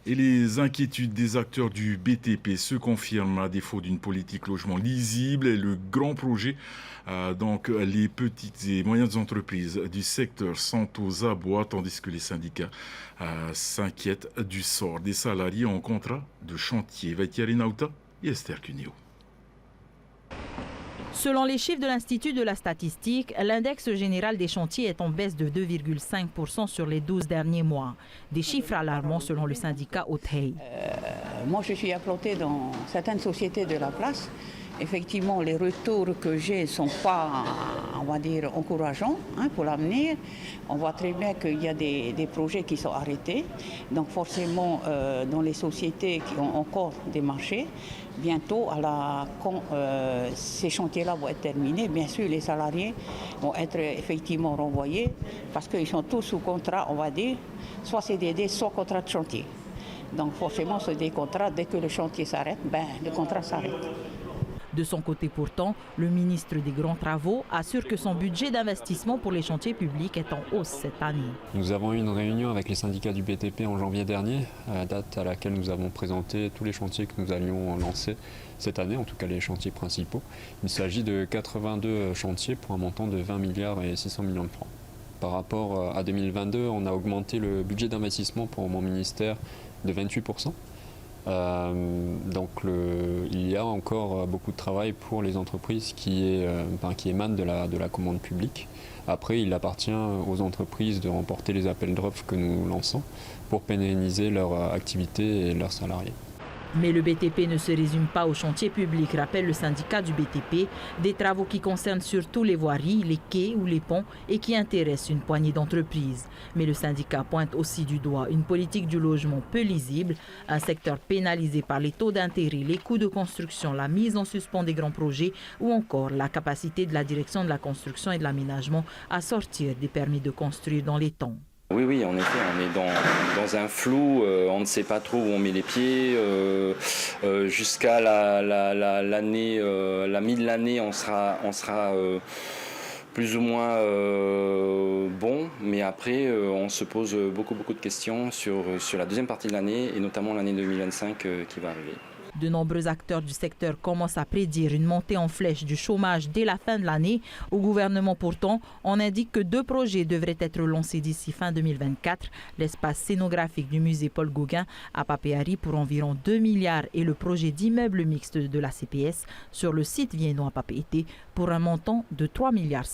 Et les inquiétudes des acteurs du BTP se confirment à défaut d'une politique logement lisible. Et le grand projet, donc les petites et moyennes entreprises du secteur sont aux abois, tandis que les syndicats s'inquiètent du sort des salariés en contrat de chantier. Vaitiari Nauta et Esther Cuneo. Selon les chiffres de l'Institut de la statistique, l'index général des chantiers est en baisse de 2,5% sur les 12 derniers mois. Des chiffres alarmants selon le syndicat Haute-Hay. Moi, je suis implantée dans certaines sociétés de la place. Effectivement, les retours que j'ai ne sont pas, on va dire, encourageants pour l'avenir. On voit très bien qu'il y a des projets qui sont arrêtés. Donc forcément, dans les sociétés qui ont encore des marchés, bientôt, quand ces chantiers-là vont être terminés, bien sûr, les salariés vont être effectivement renvoyés parce qu'ils sont tous sous contrat, on va dire, soit CDD, soit contrat de chantier. Donc forcément, c'est des contrats, dès que le chantier s'arrête, le contrat s'arrête. De son côté pourtant, le ministre des Grands Travaux assure que son budget d'investissement pour les chantiers publics est en hausse cette année. Nous avons eu une réunion avec les syndicats du BTP en janvier dernier, date à laquelle nous avons présenté tous les chantiers que nous allions lancer cette année, en tout cas les chantiers principaux. Il s'agit de 82 chantiers pour un montant de 20 milliards et 600 millions de francs. Par rapport à 2022, on a augmenté le budget d'investissement pour mon ministère de 28%. Donc il y a encore beaucoup de travail pour les entreprises qui émanent de la commande publique. Après, il appartient aux entreprises de remporter les appels d'offres que nous lançons pour pérenniser leur activité et leurs salariés. Mais le BTP ne se résume pas aux chantiers publics, rappelle le syndicat du BTP, des travaux qui concernent surtout les voiries, les quais ou les ponts et qui intéressent une poignée d'entreprises. Mais le syndicat pointe aussi du doigt une politique du logement peu lisible, un secteur pénalisé par les taux d'intérêt, les coûts de construction, la mise en suspens des grands projets ou encore la capacité de la direction de la construction et de l'aménagement à sortir des permis de construire dans les temps. Oui, en effet, on est dans un flou, on ne sait pas trop où on met les pieds. Jusqu'à la mi de l'année, on sera plus ou moins bon, mais après, on se pose beaucoup de questions sur la deuxième partie de l'année, et notamment l'année 2025 qui va arriver. De nombreux acteurs du secteur commencent à prédire une montée en flèche du chômage dès la fin de l'année. Au gouvernement, pourtant, on indique que 2 projets devraient être lancés d'ici fin 2024. L'espace scénographique du musée Paul Gauguin à Papeari pour environ 2 milliards et le projet d'immeuble mixte de la CPS sur le site viennois Papeete pour un montant de 3,6 milliards.